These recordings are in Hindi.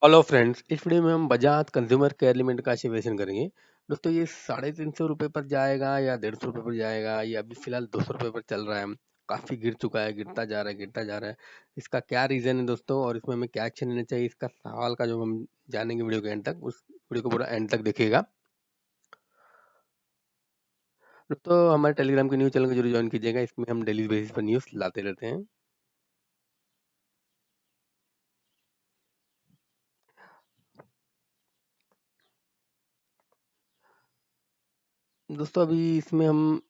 हेलो फ्रेंड्स, इस वीडियो में हम बजाज कंज्यूमर केयर लिमिटेड का विश्लेषण करेंगे। दोस्तों ये 350 रुपये पर जाएगा या 150 रुपये पर जाएगा, ये अभी फिलहाल 200 रुपये पर चल रहा है। काफी गिर चुका है, गिरता जा रहा है, गिरता जा रहा है। इसका क्या रीजन है दोस्तों, और इसमें हमें क्या एक्शन लेना चाहिए, इसका सवाल का जो हम जानेंगे वीडियो के एंड तक। उस वीडियो को पूरा एंड तक देखिएगा। दोस्तों हमारे टेलीग्राम के न्यूज़ चैनल को जरूर ज्वाइन कीजिएगा, इसमें हम डेली बेसिस पर न्यूज़ लाते रहते हैं। दोस्तों अभी इसमें हम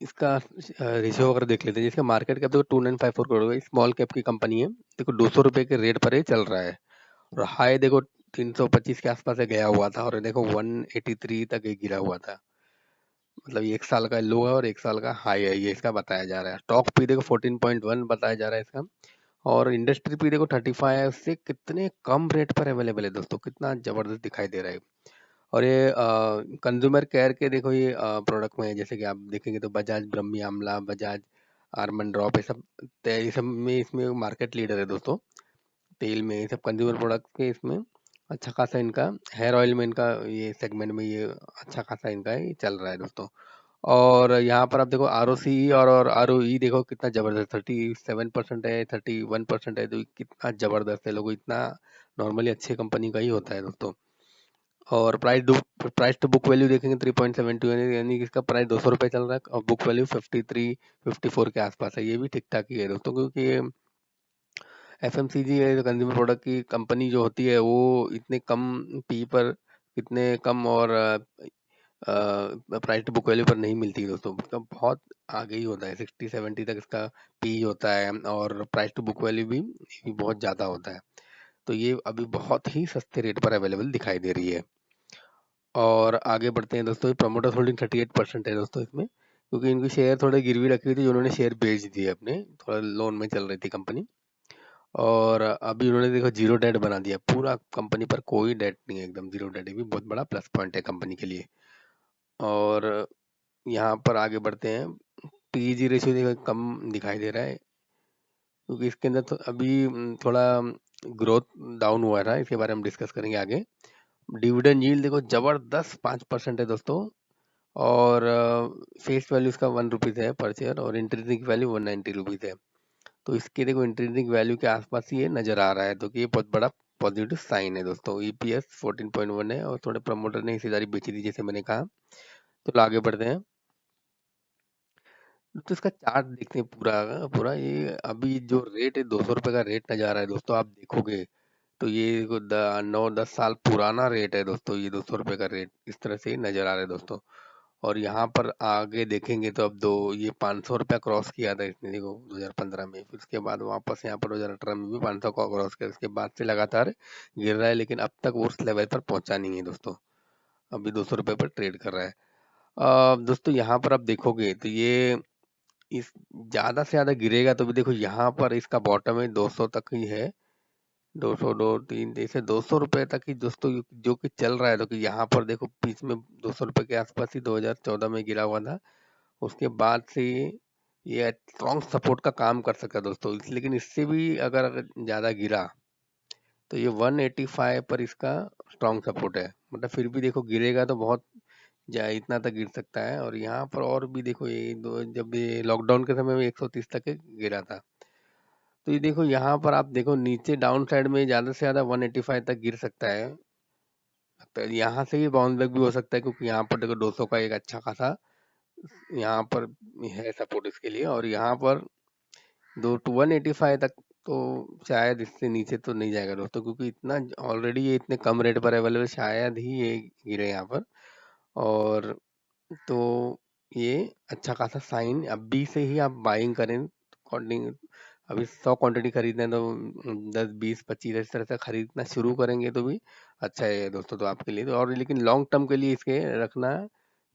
इसका रेशियो वगैरह देख लेते हैं। जिसका मार्केट कैप देखो 2954 करोड़ है, स्मॉल कैप की कंपनी है। देखो 200 रुपए के रेट पर ये चल रहा है, और हाई देखो 325 के आसपास से गया हुआ था, और देखो 183 तक ये गिरा हुआ था। मतलब ये 1 साल का लो है और 1 साल का हाई है, ये इसका बताया जा रहा है। स्टॉक पी देखो 14.1 बताया जा रहा है इसका, और इंडस्ट्री पी देखो 35 है। उससे कितने कम रेट पर अवेलेबल है दोस्तों, कितना जबरदस्त दिखाई दे रहा है। और ये कंज्यूमर केयर के देखो ये प्रोडक्ट में है, जैसे कि आप देखेंगे तो बजाज ब्रह्मी आमला, बजाज आलमंड ड्रॉप, ये सब में इसमें मार्केट लीडर है दोस्तों। तेल में ये सब कंज्यूमर प्रोडक्ट के इसमें अच्छा खासा इनका, हेयर ऑयल में इनका ये सेगमेंट में ये अच्छा खासा इनका ये चल रहा है दोस्तों। और यहाँ पर आप देखो आर ओ सी और आर ओ ई देखो कितना जबरदस्त, 37% है, 31% है। तो कितना जबरदस्त है, लोगों इतना नॉर्मली अच्छे कंपनी का ही होता है दोस्तों। और प्राइस टू बुक वैल्यू देखेंगे 3.72, यानी कि इसका प्राइस 200 रुपये चल रहा है, और बुक वैल्यू 53-54 के आसपास है। ये भी ठीक ठाक ही है दोस्तों, क्योंकि ये एफएमसीजी है, कंज्यूमर प्रोडक्ट की कंपनी जो होती है, वो इतने कम पी पर, इतने कम और प्राइस टू बुक वैल्यू पर नहीं मिलती है दोस्तों। इसका बहुत आगे ही होता है, 60-70 तक इसका पी होता है, और प्राइस टू बुक वैल्यू भी बहुत ज़्यादा होता है। तो ये अभी बहुत ही सस्ते रेट पर अवेलेबल दिखाई दे रही है। और आगे बढ़ते हैं दोस्तों, प्रमोटर होल्डिंग 38% है दोस्तों इसमें, क्योंकि इनकी शेयर थोड़े गिरवी रखी हुई थी, जो उन्होंने शेयर बेच दिए अपने, थोड़ा लोन में चल रही थी कंपनी। और अभी उन्होंने देखो जीरो डेट बना दिया, पूरा कंपनी पर कोई डेट नहीं है, एकदम जीरो डेट। ये भी बहुत बड़ा प्लस पॉइंट है कंपनी के लिए। और यहाँ पर आगे बढ़ते हैं, पीजी रेशियो देखो कम दिखाई दे रहा है, क्योंकि इसके अंदर तो अभी थोड़ा ग्रोथ डाउन हुआ था, इसके बारे में डिस्कस करेंगे आगे। डिविडेंड यील्ड देखो जबरदस्त 5% है दोस्तों, और फेस वैल्यू इसका 1 रुपीज़ है पर शेयर, और इंट्रिंसिक वैल्यू 190 रुपीज़ है। तो इसके देखो इंट्रिंसिक वैल्यू के आसपास ही ये नजर आ रहा है, तो कि ये बहुत बड़ा पॉजिटिव साइन है दोस्तों। ईपीएस 14.1 है, और थोड़े प्रमोटर ने हिस्सेदारी बेची थी जैसे मैंने कहा। तो आगे बढ़ते हैं, तो इसका चार्ट देखते हैं पूरा का पूरा। ये अभी जो रेट है, 200 रुपये का रेट नजर आ रहा है दोस्तों, आप देखोगे तो ये 9-10 साल पुराना रेट है दोस्तों। ये 200 रुपये का रेट इस तरह से ही नजर आ रहा है दोस्तों। और यहाँ पर आगे देखेंगे तो अब ये 500 रुपया क्रॉस किया था इसने, देखो 2015 में। फिर उसके बाद वापस यहाँ पर 2018 में भी 500 का क्रॉस किया, उसके बाद से लगातार गिर रहा है, लेकिन अब तक वो उस लेवल पर पहुंचा नहीं है दोस्तों। अभी 200 रुपये पर ट्रेड कर रहा है। दोस्तों यहाँ पर आप देखोगे तो ये इस ज्यादा से ज्यादा गिरेगा तो भी देखो यहाँ पर इसका बॉटम है 200 तक ही है। 200, 2, 3 जैसे 200 रुपये तक ही दोस्तों जो कि चल रहा है। तो कि यहाँ पर देखो बीच में 200 रुपये के आसपास ही 2014 में गिरा हुआ था। उसके बाद से ये स्ट्रॉन्ग सपोर्ट का काम कर सकता है दोस्तों। लेकिन इससे भी अगर ज्यादा गिरा तो ये 185 पर इसका स्ट्रॉन्ग सपोर्ट है। मतलब फिर भी देखो गिरेगा तो बहुत इतना तक गिर सकता है। और यहाँ पर और भी देखो, जब ये लॉकडाउन के समय में 130 तक गिरा था। तो ये देखो यहाँ पर आप देखो नीचे डाउन साइड में ज्यादा से ज्यादा 185 तक गिर सकता है। लगता है यहाँ से भी बाउंस बैक भी हो सकता है, क्योंकि यहाँ पर देखो 200 का एक अच्छा खासा यहाँ पर है सपोर्ट इसके लिए। और यहाँ पर 185 तक तो शायद इससे नीचे तो नहीं जाएगा दोस्तों, क्योंकि इतना ऑलरेडी ये इतने कम रेट पर अवेलेबल, शायद ही ये गिरे यहाँ पर। और तो ये अच्छा खासा साइन, अभी से ही आप बाइंग करें अकॉर्डिंग। अभी 100 क्वांटिटी खरीदना है तो 10, 20, 25 इस तरह से खरीदना शुरू करेंगे तो भी अच्छा है दोस्तों, तो आपके लिए तो। और लेकिन लॉन्ग टर्म के लिए इसके रखना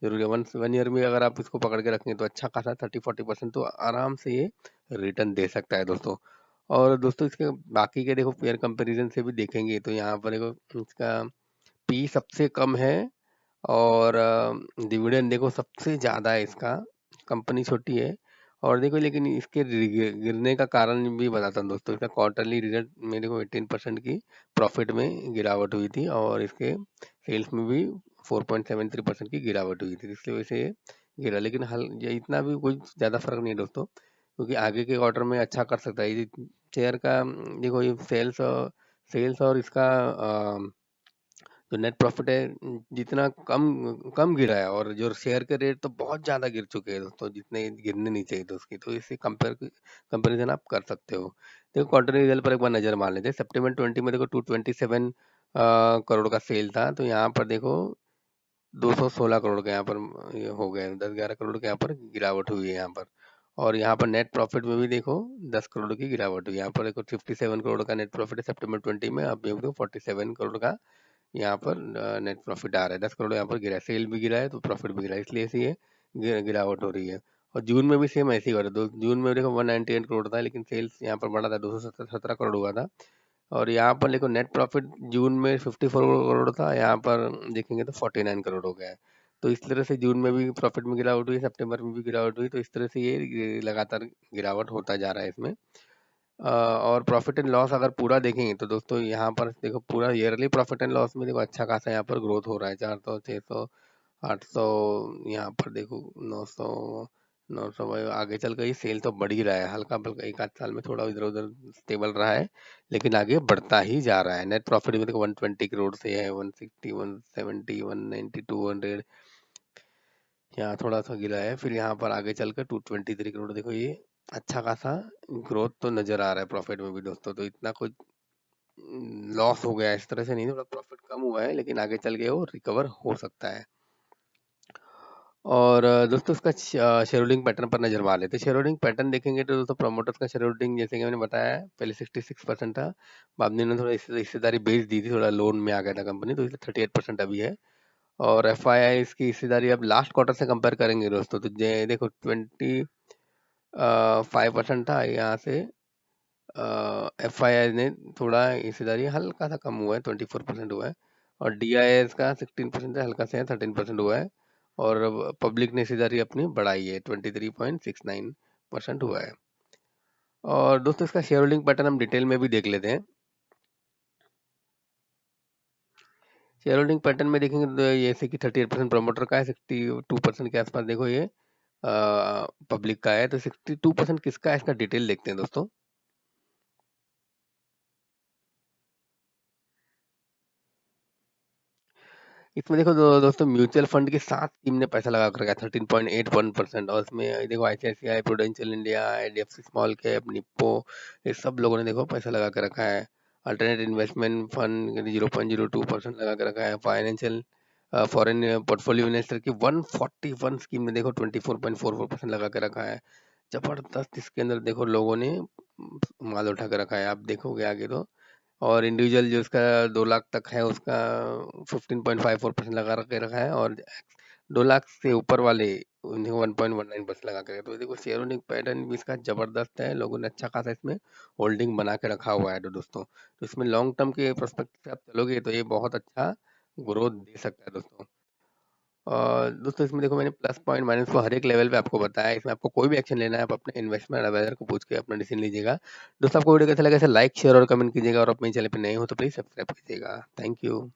जरूरी है। 1 ईयर में अगर आप इसको पकड़ के रखेंगे तो अच्छा खासा 30-40% तो आराम से ये रिटर्न दे सकता है दोस्तों। और दोस्तों इसके बाकी के देखो पेयर कंपैरिजन से भी देखेंगे तो यहाँ पर देखो इसका पी सबसे कम है, और डिविडेंड देखो सबसे ज़्यादा है इसका। कंपनी छोटी है, और देखो लेकिन इसके गिरने का कारण भी बताता हूँ दोस्तों। इसका क्वार्टरली रिजल्ट में देखो 18% की प्रॉफिट में गिरावट हुई थी और इसके सेल्स में भी 4.73% की गिरावट हुई थी, इसकी वजह से ये गिरा। लेकिन हल ये इतना भी कोई ज़्यादा फर्क नहीं है दोस्तों, क्योंकि आगे के क्वार्टर में अच्छा कर सकता है ये शेयर का। देखो ये सेल्स और इसका जो नेट प्रॉफिट है जितना कम कम गिरा है, और जो शेयर के रेट तो बहुत ज़्यादा गिर चुके हैं दोस्तों, जितने गिरने नहीं चाहिए थे उसकी। तो इससे कंपेरिजन आप कर सकते हो। देखो क्वार्टरली रिजल्ट पर एक बार नज़र मार लेते हैं। सितंबर 20 में देखो 227 करोड़ का सेल था, तो यहाँ पर देखो 216 करोड़ का यहाँ पर ये हो गया, 10-11 करोड़ के यहाँ पर गिरावट हुई है यहाँ पर। और यहाँ पर नेट प्रॉफिट में भी देखो 10 करोड़ की गिरावट हुई। यहाँ पर देखो 57 करोड़ का नेट प्रॉफिट है सितंबर 20 में, अब देखो 47 करोड़ का यहाँ पर नेट प्रॉफिट आ रहा है। 10 करोड़ यहाँ पर गिरा है, सेल भी गिरा है तो प्रॉफिट भी गिरा है, इसलिए ऐसी ये गिरावट हो रही है। और जून में भी सेम ऐसी हो रहा है। जून में देखो 198 करोड़ था, लेकिन सेल्स यहाँ पर बढ़ा था, 217 करोड़ हुआ था। और यहाँ पर देखो नेट प्रॉफिट जून में 54 करोड़ था, यहाँ पर देखेंगे तो 49 करोड़ हो गया है। तो इस तरह से जून में भी प्रॉफिट में गिरावट हुई, सितंबर में भी गिरावट हुई, तो इस तरह से ये लगातार गिरावट होता जा रहा है इसमें। और प्रॉफिट एंड लॉस अगर पूरा देखेंगे तो दोस्तों यहाँ पर देखो पूरा ईयरली प्रॉफिट एंड लॉस में देखो अच्छा खासा यहाँ पर ग्रोथ हो रहा है, 400, 600, 800, यहाँ पर देखो 900 भाई आगे चल कर ये सेल तो बढ़ ही रहा है, हल्का बल्कि एक आध साल में थोड़ा इधर उधर स्टेबल रहा है, लेकिन आगे बढ़ता ही जा रहा है। नेट प्रॉफिट में देखो 120 करोड़ से है 160, 170, 190, 200, यहाँ थोड़ा सा गिरा है, फिर यहाँ पर आगे चलकर 223 करोड़। देखो ये अच्छा खासा ग्रोथ तो नजर आ रहा है प्रॉफिट में भी दोस्तों। तो इतना कुछ लॉस हो गया इस तरह से नहीं, थोड़ा प्रॉफिट कम हुआ है, लेकिन आगे चल के वो रिकवर हो सकता है। और दोस्तों इसका शेयर होल्डिंग पैटर्न पर नजर मार लेते हैं। शेयर होल्डिंग पैटर्न देखेंगे तो दोस्तों प्रमोटर्स का शेयर होल्डिंग जैसे कि मैंने बताया है, पहले 66% था, बाद में इन्होंने थोड़ा हिस्सेदारी बेच दी थी, थोड़ा लोन में आ गया था कंपनी, तो इसलिए 38% अभी है। और एफ आई आई इसकी हिस्सेदारी अब लास्ट क्वार्टर से कंपेयर करेंगे दोस्तों, तो देखो 5% था, यहाँ से एफ आई आई ने थोड़ा हिस्सेदारी हल्का सा कम हुआ है, 24% हुआ है। और डी आई एस का 16% है, हल्का से 13% हुआ है। और पब्लिक ने हिस्सेदारी अपनी बढ़ाई है, 23.69% हुआ है। और दोस्तों इसका शेयर होल्डिंग पैटर्न हम डिटेल में भी देख लेते हैं। शेयर होल्डिंग पैटर्न में देखेंगे तो जैसे कि 38% प्रमोटर का है, 62% के आसपास देखो ये पब्लिक का है। तो 62% किसका है इसका डिटेल देखते हैं दोस्तों। इसमें देखो दोस्तों म्यूचुअल फंड के 7 स्कीम ने पैसा लगा कर रखा है, 13.81%। और इसमें देखो ICICI, prudential India, IDFC small cap, Nippon, ये सब लोगों ने देखो पैसा लगा कर रखा है। अल्टरनेट इन्वेस्टमेंट फंड 0.02% लगा कर रखा है। फाइनेंशियल फॉरेन पोर्टफोलियो इन्वेस्टर की 141 स्कीम ने देखो 24.44% लगा के रखा है। जबरदस्त इसके अंदर देखो लोगों ने माल उठा कर रखा है, आप देखोगे आगे तो। और इंडिविजुअल जो उसका 2 लाख तक है उसका 15.54% लगा के रखा है। और 2 लाख से ऊपर वाले उन्हें 1.19% लगा के रखा है। तो देखो शेयर होल्डिंग पैटर्न भी इसका जबरदस्त है, लोगों ने अच्छा खासा इसमें होल्डिंग बना के रखा हुआ है। तो दोस्तों तो इसमें लॉन्ग टर्म के पर्सपेक्टिव से आप चलोगे तो ये बहुत अच्छा ग्रोथ दे सकता है दोस्तों। और दोस्तों इसमें देखो मैंने प्लस पॉइंट माइनस को हर एक लेवल पे आपको बताया है। इसमें आपको कोई भी एक्शन लेना है आप अपने इन्वेस्टमेंट एडवाइजर को पूछ के अपना डिसीजन लीजिएगा। दोस्तों आपको वीडियो कैसा लगा, इसे लाइक शेयर और कमेंट कीजिएगा, और अपने चैनल पे नए हो तो प्लीज सब्सक्राइब कीजिएगा। Thank you.